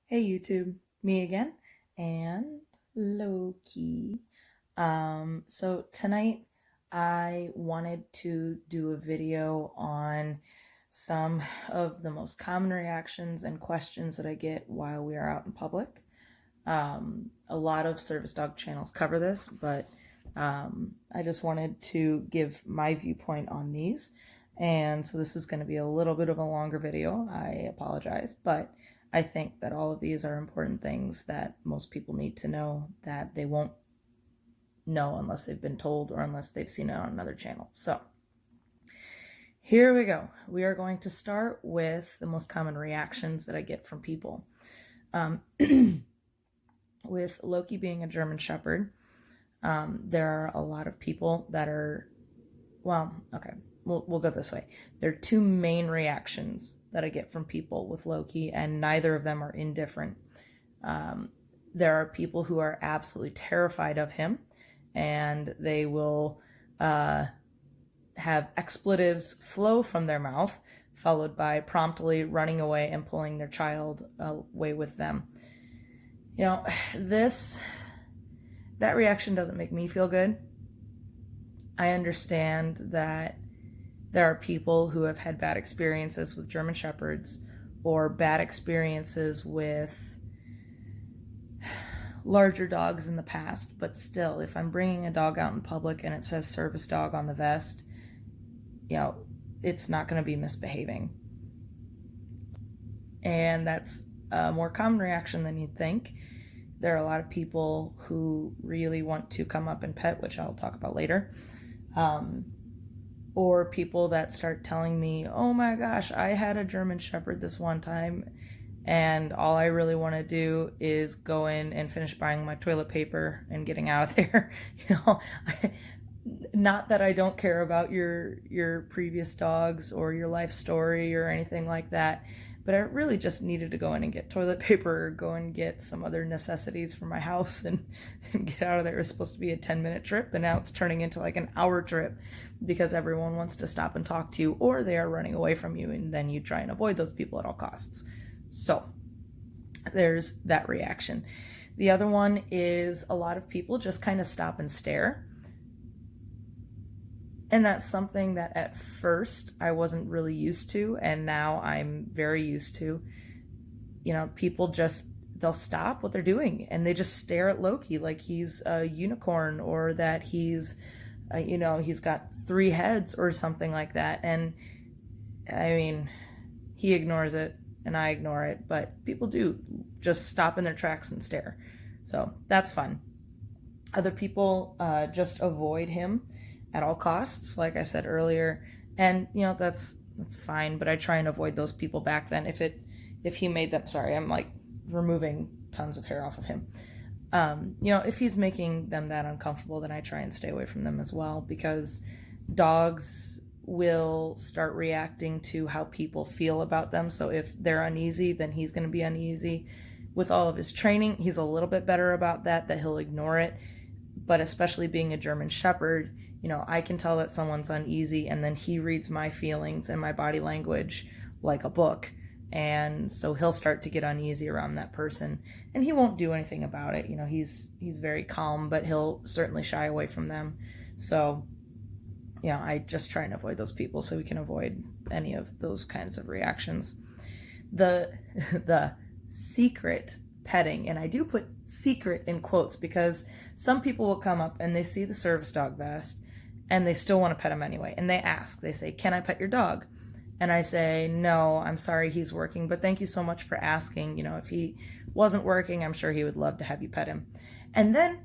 Hey YouTube, me again, and Loki. So tonight I wanted to do a video on some of the most common reactions and questions that I get while we are out in public. A lot of service dog channels cover this, but I just wanted to give my viewpoint on these. And so this is going to be a little bit of a longer video. I apologize, but I think that all of these are important things that most people need to know that they won't know unless they've been told or unless they've seen it on another channel. So here we go. We are going to start with the most common reactions that I get from people. With Loki being a German Shepherd, there are a lot of people that are, we'll go this way. There are two main reactions that I get from people with Loki, and neither of them are indifferent. There are people who are absolutely terrified of him, and they will have expletives flow from their mouth, followed by promptly running away and pulling their child away with them. You know, that reaction doesn't make me feel good. I understand that there are people who have had bad experiences with German Shepherds or bad experiences with larger dogs in the past, but still, if I'm bringing a dog out in public and it says service dog on the vest, it's not going to be misbehaving. And that's a more common reaction than you'd think. There are a lot of people who really want to come up and pet, which I'll talk about later. Or people that start telling me, oh my gosh, I had a German Shepherd this one time, and all I really want to do is go in and finish buying my toilet paper and getting out of there. Not that I don't care about your previous dogs or your life story or anything like that, but I really just needed to go in and get toilet paper or go and get some other necessities for my house and get out of there. It was supposed to be a 10-minute trip, and now it's turning into like an hour trip because everyone wants to stop and talk to you, or they are running away from you, and then you try and avoid those people at all costs. So there's that reaction. The other one is a lot of people just kind of stop and stare. And that's something that at first I wasn't really used to, and now I'm very used to. People they'll stop what they're doing and they just stare at Loki like he's a unicorn, or that he's got 3 heads or something like that. And I mean, he ignores it and I ignore it, but people do just stop in their tracks and stare. So that's fun. Other people just avoid him at all costs, like I said earlier, and that's fine. But I try and avoid those people back then. If he made them, sorry, I'm like removing tons of hair off of him. If he's making them that uncomfortable, then I try and stay away from them as well, because dogs will start reacting to how people feel about them. So if they're uneasy, then he's going to be uneasy. With all of his training, he's a little bit better about that he'll ignore it. But especially being a German Shepherd, I can tell that someone's uneasy, and then he reads my feelings and my body language like a book. And so he'll start to get uneasy around that person, and he won't do anything about it. He's very calm, but he'll certainly shy away from them. So, I just try and avoid those people so we can avoid any of those kinds of reactions. The secret petting, and I do put secret in quotes because some people will come up and they see the service dog vest and they still want to pet him anyway, and they say, can I pet your dog? And I say, no, I'm sorry, he's working, but thank you so much for asking. If he wasn't working, I'm sure he would love to have you pet him. And then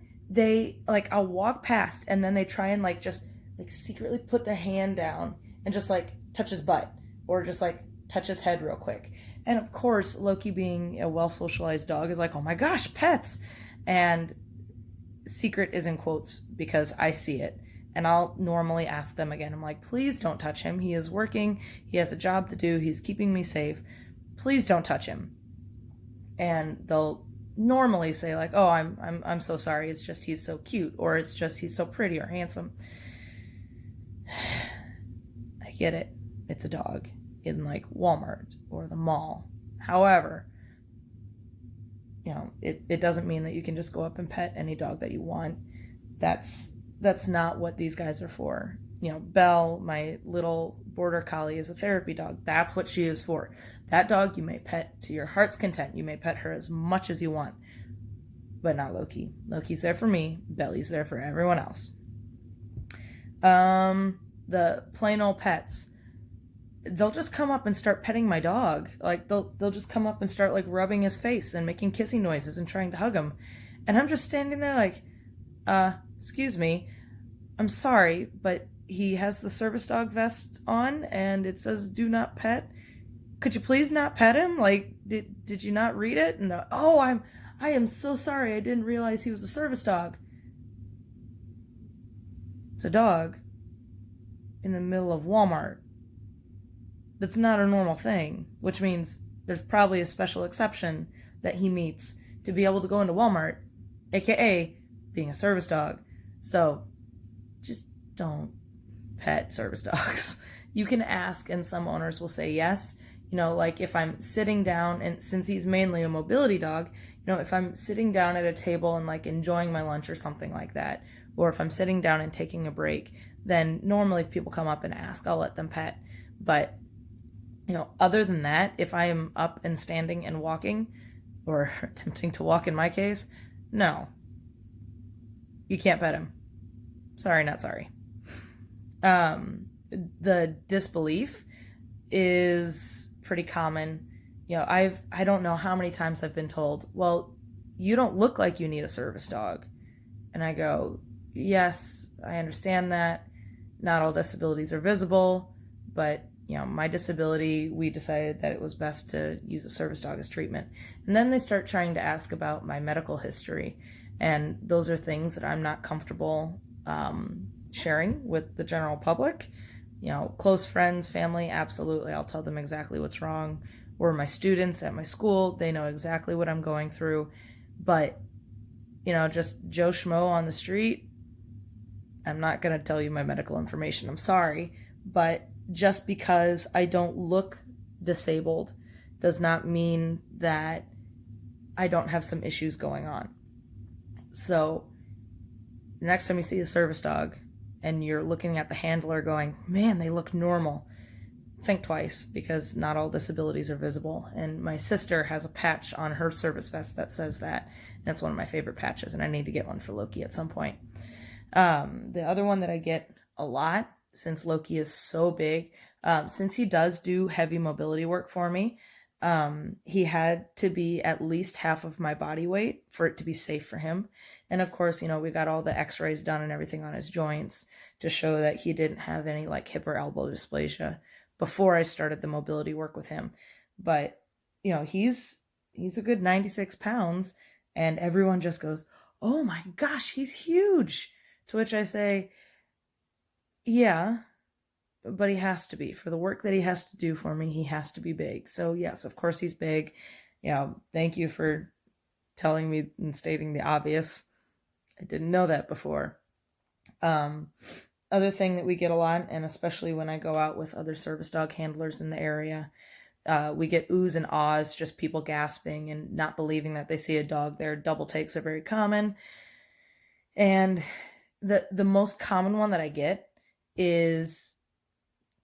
I'll walk past, and then they try and just secretly put their hand down and just touch his butt, or just touch his head real quick. And of course, Loki, being a well-socialized dog, is like, oh my gosh, pets. And secret is in quotes because I see it. And I'll normally ask them again. I'm like, please don't touch him. He is working. He has a job to do. He's keeping me safe. Please don't touch him. And they'll normally say oh, I'm so sorry. It's just he's so cute, or it's just he's so pretty or handsome. I get it. It's a dog in Walmart or the mall. However, it doesn't mean that you can just go up and pet any dog that you want. That's not what these guys are for. Belle, my little border collie, is a therapy dog. That's what she is for. That dog you may pet to your heart's content. You may pet her as much as you want, but not Loki. Loki's there for me. Belly's there for everyone else. The plain old pets, they'll just come up and start petting my dog. Like they'll just come up and start like rubbing his face and making kissing noises and trying to hug him. And I'm just standing there like, excuse me, I'm sorry, but he has the service dog vest on and it says do not pet. Could you please not pet him? Like, did you not read it? And I am so sorry. I didn't realize he was a service dog. It's a dog in the middle of Walmart. That's not a normal thing, which means there's probably a special exception that he meets to be able to go into Walmart, aka being a service dog. So just don't pet service dogs. You can ask and some owners will say yes. Like if I'm sitting down, and since he's mainly a mobility dog, if I'm sitting down at a table and like enjoying my lunch or something like that, or if I'm sitting down and taking a break, then normally if people come up and ask, I'll let them pet. But other than that, if I am up and standing and walking, or attempting to walk in my case, no. You can't pet him. Sorry, not sorry. The disbelief is pretty common. I don't know how many times I've been told, well, you don't look like you need a service dog. And I go, yes, I understand that. Not all disabilities are visible, but my disability, we decided that it was best to use a service dog as treatment. And then they start trying to ask about my medical history. And those are things that I'm not comfortable sharing with the general public. Close friends, family, absolutely. I'll tell them exactly what's wrong. Or my students at my school, they know exactly what I'm going through. But, just Joe Schmo on the street, I'm not going to tell you my medical information. I'm sorry. But just because I don't look disabled does not mean that I don't have some issues going on. So next time you see a service dog and you're looking at the handler going, man, they look normal, think twice, because not all disabilities are visible. And my sister has a patch on her service vest that says that. That's one of my favorite patches, and I need to get one for Loki at some point. The other one that I get a lot, since Loki is so big, since he does do heavy mobility work for me, he had to be at least half of my body weight for it to be safe for him. And of course, we got all the x-rays done and everything on his joints to show that he didn't have any like hip or elbow dysplasia before I started the mobility work with him. But, he's a good 96 pounds, and everyone just goes, oh my gosh, he's huge. To which I say, yeah, but he has to be. For the work that he has to do for me, he has to be big. So yes, of course he's big. Thank you for telling me and stating the obvious. I didn't know that before. Other thing that we get a lot, and especially when I go out with other service dog handlers in the area, we get oohs and ahs, just people gasping and not believing that they see a dog there. Double takes are very common. And the most common one that I get is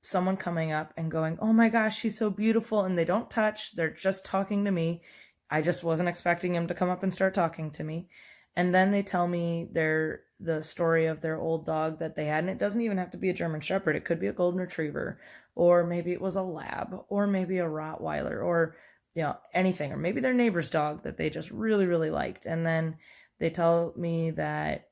someone coming up and going, oh my gosh, she's so beautiful. And they don't touch. They're just talking to me. I just wasn't expecting him to come up and start talking to me. And then they tell me the story of their old dog that they had. And it doesn't even have to be a German Shepherd. It could be a Golden Retriever, or maybe it was a Lab, or maybe a Rottweiler, or anything. Or maybe their neighbor's dog that they just really, really liked. And then they tell me that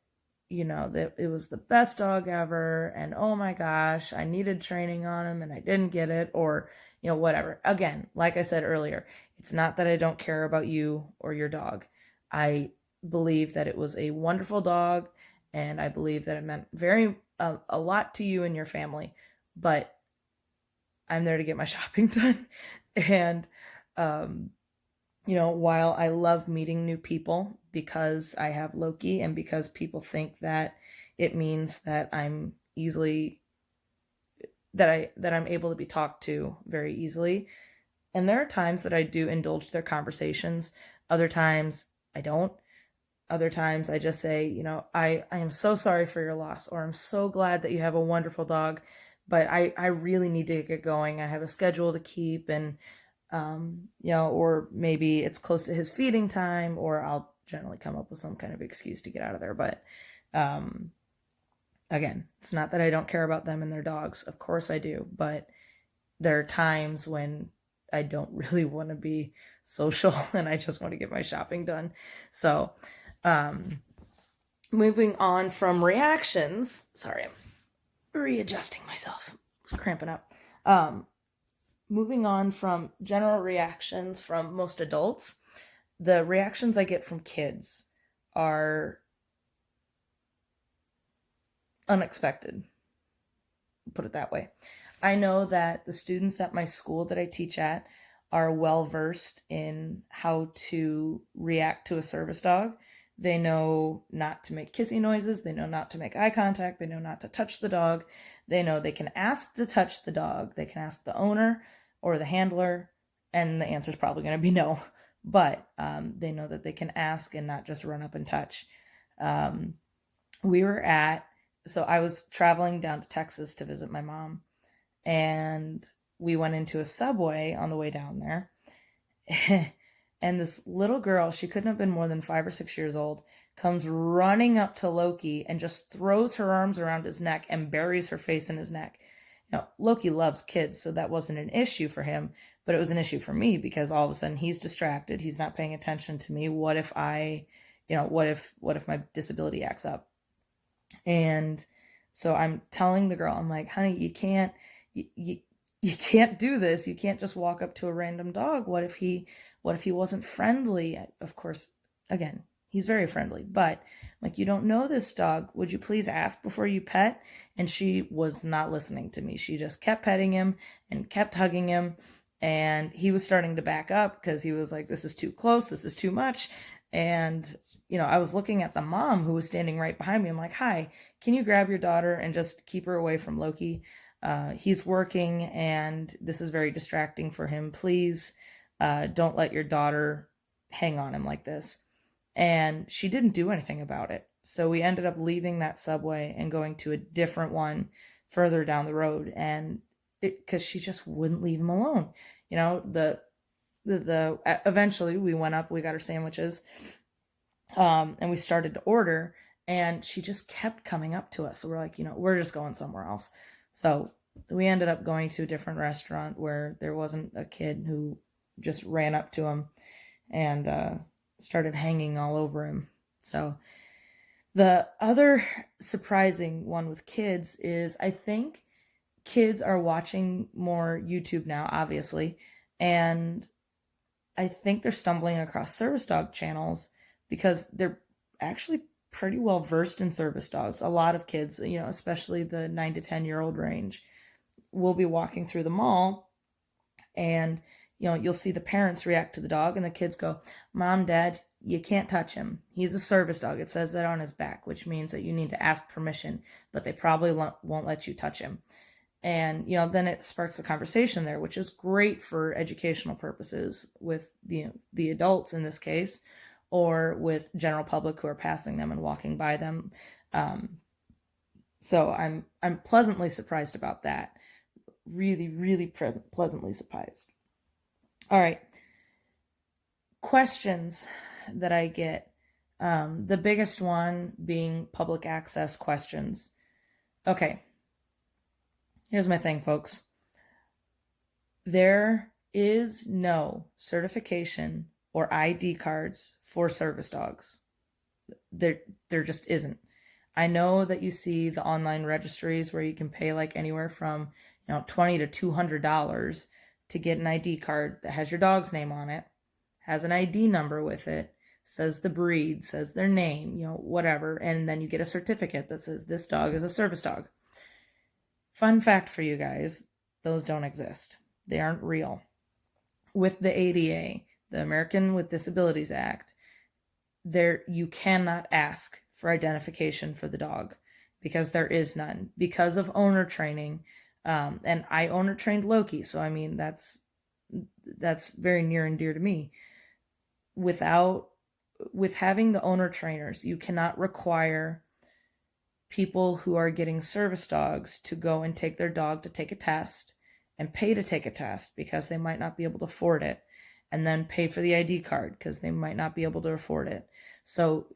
that it was the best dog ever, and oh my gosh, I needed training on him and I didn't get it, or whatever. Again, like I said earlier, it's not that I don't care about you or your dog. I believe that it was a wonderful dog, and I believe that it meant a lot to you and your family, but I'm there to get my shopping done. And while I love meeting new people because I have Loki, and because people think that it means that I'm able to be talked to very easily. And there are times that I do indulge their conversations, Other times I don't. Other times I just say, I am so sorry for your loss, or I'm so glad that you have a wonderful dog, but I really need to get going. I have a schedule to keep, and, or maybe it's close to his feeding time, or I'll generally come up with some kind of excuse to get out of there. But, again, it's not that I don't care about them and their dogs. Of course I do, but there are times when I don't really want to be social and I just want to get my shopping done. So, moving on from reactions, sorry, I'm readjusting myself, cramping up. Moving on from general reactions from most adults, the reactions I get from kids are unexpected. Put it that way. I know that the students at my school that I teach at are well versed in how to react to a service dog. They know not to make kissy noises. They know not to make eye contact. They know not to touch the dog. They know they can ask to touch the dog. They can ask the owner or the handler, and the answer is probably going to be no. But they know that they can ask and not just run up and touch. So I was traveling down to Texas to visit my mom, and we went into a Subway on the way down there. And this little girl, she couldn't have been more than 5 or 6 years old, comes running up to Loki and just throws her arms around his neck and buries her face in his neck. Now, Loki loves kids, so that wasn't an issue for him, but it was an issue for me because all of a sudden he's distracted. He's not paying attention to me. What if my disability acts up? And so I'm telling the girl, I'm like, honey, you can't do this. You can't just walk up to a random dog. What if he wasn't friendly? Of course, again, he's very friendly, but like, you don't know this dog. Would you please ask before you pet? And she was not listening to me. She just kept petting him and kept hugging him. And he was starting to back up because he was like, this is too close. This is too much. And, I was looking at the mom who was standing right behind me. I'm like, hi, can you grab your daughter and just keep her away from Loki? He's working and this is very distracting for him. Please, don't let your daughter hang on him like this. And she didn't do anything about it. So we ended up leaving that Subway and going to a different one further down the road. And because she just wouldn't leave him alone. Eventually we went up, we got our sandwiches, and we started to order, and she just kept coming up to us. So we're like, we're just going somewhere else. So we ended up going to a different restaurant where there wasn't a kid who just ran up to him and started hanging all over him. So the other surprising one with kids is I think kids are watching more YouTube now, obviously, and I think they're stumbling across service dog channels because they're actually pretty well versed in service dogs. A lot of kids, especially the 9 to 10-year-old range, will be walking through the mall and, you'll see the parents react to the dog and the kids go, Mom, Dad, you can't touch him. He's a service dog. It says that on his back, which means that you need to ask permission, but they probably won't let you touch him. And, then it sparks a conversation there, which is great for educational purposes with the adults in this case, or with general public who are passing them and walking by them. So I'm pleasantly surprised about that. Really, really pleasantly surprised. All right. Questions that I get. The biggest one being public access questions. Okay. Here's my thing, folks. There is no certification or ID cards for service dogs. There just isn't. I know that you see the online registries where you can pay like anywhere from $20 to $200 to get an ID card that has your dog's name on it, has an ID number with it, says the breed, says their name, whatever, and then you get a certificate that says this dog is a service dog. Fun fact for you guys, those don't exist. They aren't real. With the ADA, the American with Disabilities Act, you cannot ask for identification for the dog because there is none. Because of owner training, and I owner trained Loki, so I mean that's very near and dear to me. with having the owner trainers, you cannot require people who are getting service dogs to go and take their dog to take a test and pay to take a test because they might not be able to afford it, and then pay for the ID card because they might not be able to afford it. So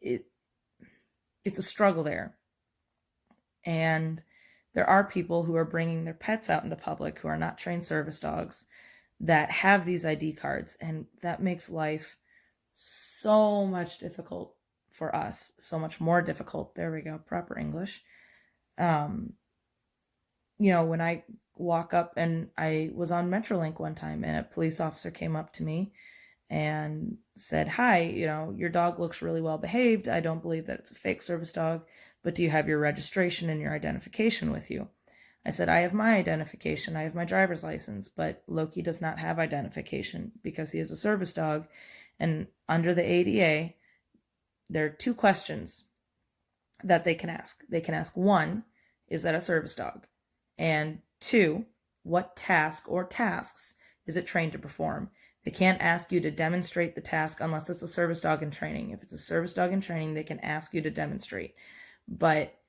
it's a struggle there. And there are people who are bringing their pets out into public who are not trained service dogs that have these ID cards, and that makes life so much difficult for us, so much more difficult. There we go, proper English. When I walk up, and I was on Metrolink one time, and a police officer came up to me and said, "Hi, your dog looks really well behaved. I don't believe that it's a fake service dog, but do you have your registration and your identification with you?" I said, "I have my identification. I have my driver's license, but Loki does not have identification because he is a service dog. And under the ADA, there are 2 questions that they can ask. They can ask, 1, is that a service dog? And 2, what task or tasks is it trained to perform? They can't ask you to demonstrate the task unless it's a service dog in training. If it's a service dog in training, they can ask you to demonstrate. But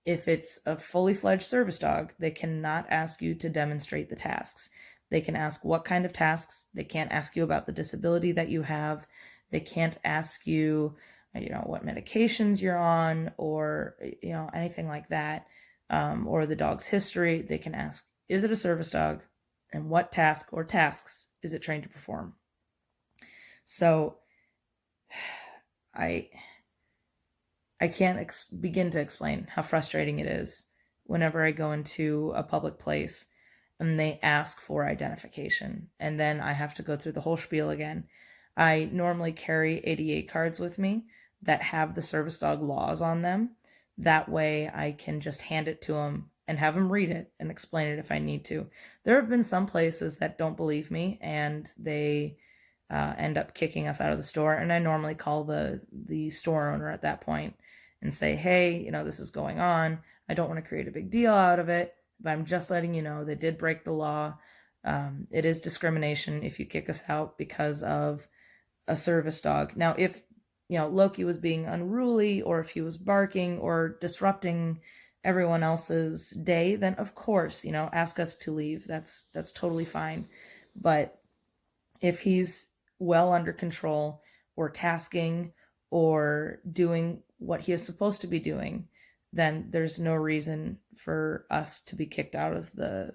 if it's a fully fledged service dog, they cannot ask you to demonstrate the tasks. They can ask what kind of tasks. They can't ask you about the disability that you have. They can't ask you, what medications you're on, or, anything like that, or the dog's history. They can ask, is it a service dog? And what task or tasks is it trained to perform? So I can't begin to explain how frustrating it is whenever I go into a public place and they ask for identification, and then I have to go through the whole spiel again. I normally carry 88 cards with me that have the service dog laws on them. That way I can just hand it to them and have them read it and explain it if I need to. There have been some places that don't believe me, and they end up kicking us out of the store, and I normally call the store owner at that point and say, "Hey, this is going on. I don't want to create a big deal out of it, but I'm just letting you know they did break the law. It is discrimination if you kick us out because of a service dog." Now, if Loki was being unruly, or if he was barking or disrupting everyone else's day, then of course, ask us to leave. That's totally fine. But if he's well under control, or tasking, or doing what he is supposed to be doing, then there's no reason for us to be kicked out of the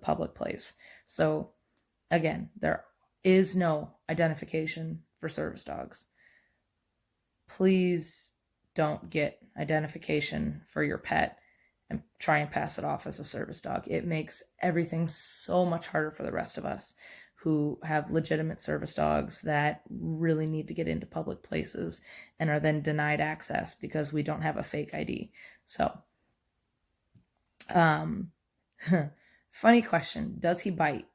public place. So again, there is no identification for service dogs. Please don't get identification for your pet and try and pass it off as a service dog. It makes everything so much harder for the rest of us who have legitimate service dogs that really need to get into public places and are then denied access because we don't have a fake ID. So, funny question. Does he bite?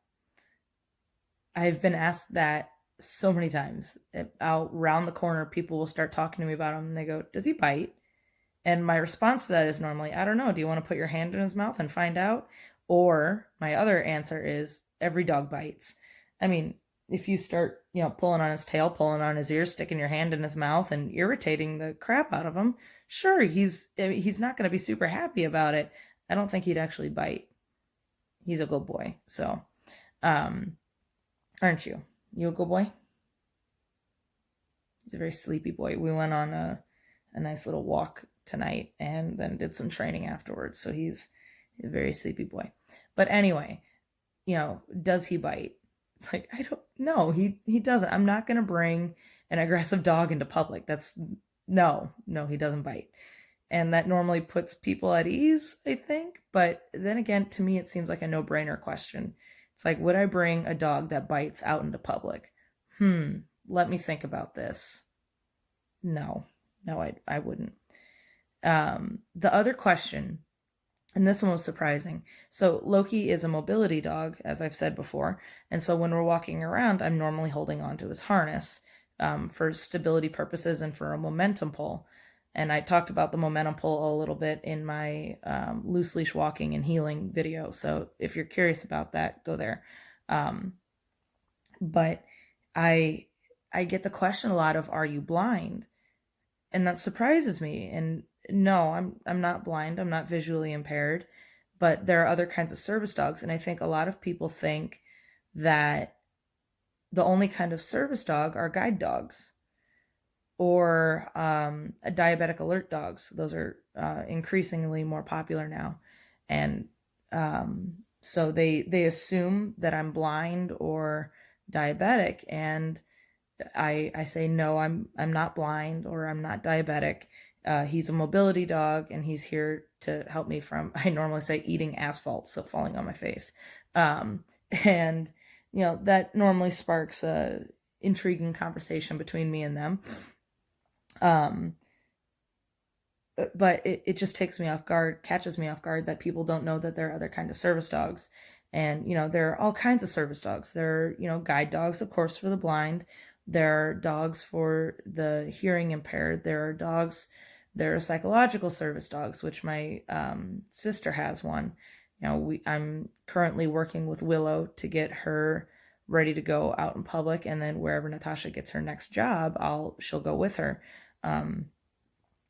I've been asked that so many times. Out round the corner, people will start talking to me about him, and they go, "Does he bite?" And my response to that is normally, "I don't know. Do you want to put your hand in his mouth and find out?" Or my other answer is, every dog bites. I mean, if you start, pulling on his tail, pulling on his ears, sticking your hand in his mouth and irritating the crap out of him, sure, he's not going to be super happy about it. I don't think he'd actually bite. He's a good boy. So, aren't you? You a good boy? He's a very sleepy boy. We went on a nice little walk tonight and then did some training afterwards. So he's a very sleepy boy. But anyway, does he bite? It's like, I don't know. He doesn't. I'm not going to bring an aggressive dog into public. No, he doesn't bite. And that normally puts people at ease, I think. But then again, to me, it seems like a no-brainer question. It's like, would I bring a dog that bites out into public? Let me think about this. No, I wouldn't. The other question, and this one was surprising. So Loki is a mobility dog, as I've said before. And so when we're walking around, I'm normally holding onto his harness for stability purposes and for a momentum pull. And I talked about the momentum pull a little bit in my loose leash walking and healing video. So if you're curious about that, go there. But I I get the question a lot of, are you blind? And that surprises me. And no, I'm not blind. I'm not visually impaired, but there are other kinds of service dogs. And I think a lot of people think that the only kind of service dog are guide dogs or diabetic alert dogs. Those are increasingly more popular now. And so they assume that I'm blind or diabetic, and I say no, I'm not blind or I'm not diabetic. He's a mobility dog, and he's here to help me from, I normally say, eating asphalt, so falling on my face. And that normally sparks a intriguing conversation between me and them. But it just takes me off guard, catches me off guard that people don't know that there are other kinds of service dogs. And, there are all kinds of service dogs. There are, guide dogs, of course, for the blind. There are dogs for the hearing impaired. There are psychological service dogs, which my sister has one. I'm currently working with Willow to get her ready to go out in public, and then wherever Natasha gets her next job, she'll go with her.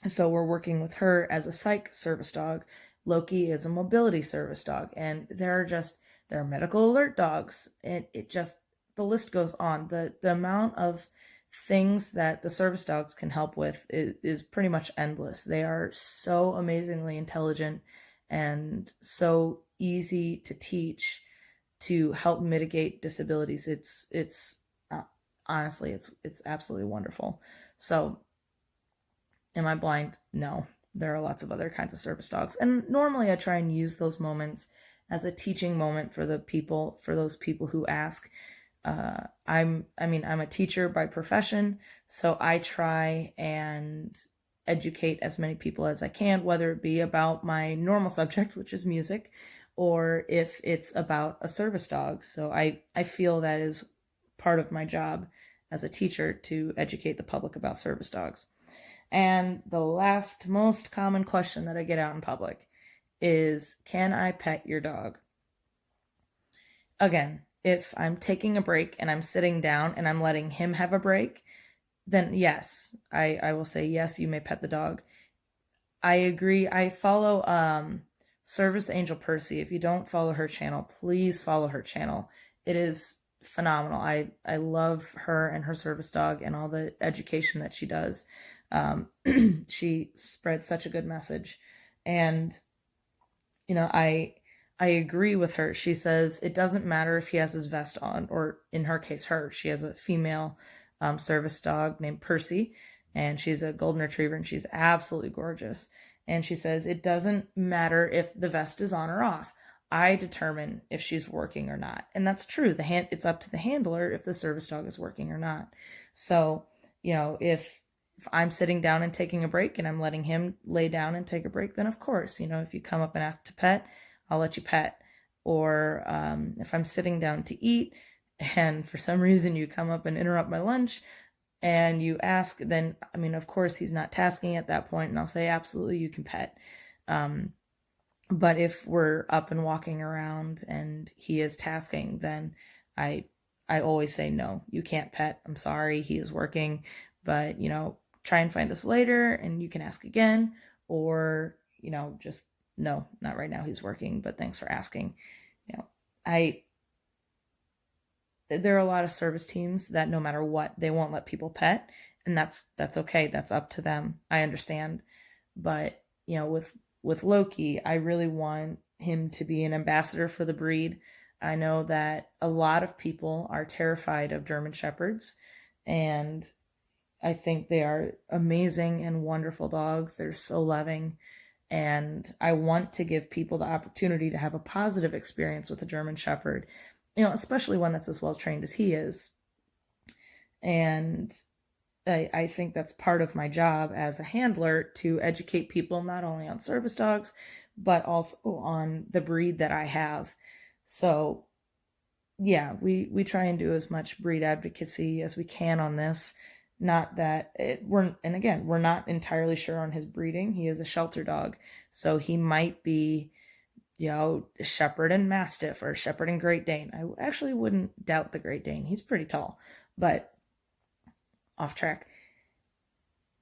So we're working with her as a psych service dog. Loki is a mobility service dog, and there are medical alert dogs, and the list goes on. The amount of things that the service dogs can help with is pretty much endless. They are so amazingly intelligent and so easy to teach to help mitigate disabilities. It's honestly, it's absolutely wonderful. So, am I blind? No. There are lots of other kinds of service dogs, and normally I try and use those moments as a teaching moment for those people who ask. I'm a teacher by profession, so I try and educate as many people as I can, whether it be about my normal subject, which is music, or if it's about a service dog. So I feel that is part of my job as a teacher, to educate the public about service dogs. And the last most common question that I get out in public is, can I pet your dog? Again, if I'm taking a break and I'm sitting down and I'm letting him have a break, then yes, I will say, yes, you may pet the dog. I agree. I follow Service Angel Percy. If you don't follow her channel, please follow her channel. It is phenomenal. I love her and her service dog and all the education that she does. She spreads such a good message. And, I agree with her. She says it doesn't matter if he has his vest on, or in her case, she has a female service dog named Percy, and she's a golden retriever, and she's absolutely gorgeous. And she says it doesn't matter if the vest is on or off. I determine if she's working or not. And that's true. It's up to the handler if the service dog is working or not. So, if I'm sitting down and taking a break and I'm letting him lay down and take a break, then of course, if you come up and ask to pet, I'll let you pet. Or if I'm sitting down to eat and for some reason you come up and interrupt my lunch and you ask, then, of course, he's not tasking at that point, and I'll say, absolutely, you can pet. But if we're up and walking around and he is tasking, then I always say, no, you can't pet. I'm sorry, he is working, but, try and find us later and you can ask again, or, just, no, not right now, he's working, but thanks for asking. There are a lot of service teams that no matter what, they won't let people pet, and that's okay. That's up to them. I understand. But, with Loki, I really want him to be an ambassador for the breed. I know that a lot of people are terrified of German Shepherds, and I think they are amazing and wonderful dogs. They're so loving, and I want to give people the opportunity to have a positive experience with a German Shepherd, especially one that's as well trained as he is. And I think that's part of my job as a handler, to educate people not only on service dogs, but also on the breed that I have. So, yeah, we try and do as much breed advocacy as we can on this. Not that we're not entirely sure on his breeding. He is a shelter dog, so he might be, Shepherd and Mastiff or Shepherd and Great Dane. I actually wouldn't doubt the Great Dane. He's pretty tall, but off track.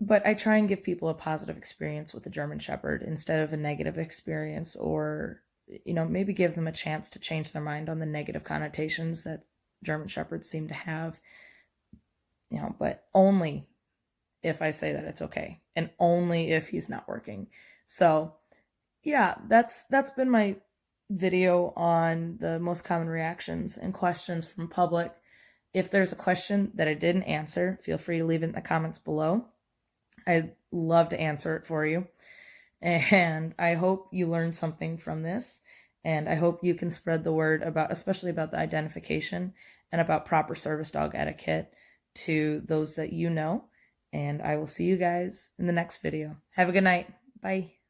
But I try and give people a positive experience with the German Shepherd instead of a negative experience, or, maybe give them a chance to change their mind on the negative connotations that German Shepherds seem to have, but only if I say that it's okay, and only if he's not working. So yeah, that's been my video on the most common reactions and questions from public. If there's a question that I didn't answer, feel free to leave it in the comments below. I'd love to answer it for you. And I hope you learned something from this. And I hope you can spread the word especially about the identification and about proper service dog etiquette to those that you know. And I will see you guys in the next video. Have a good night. Bye.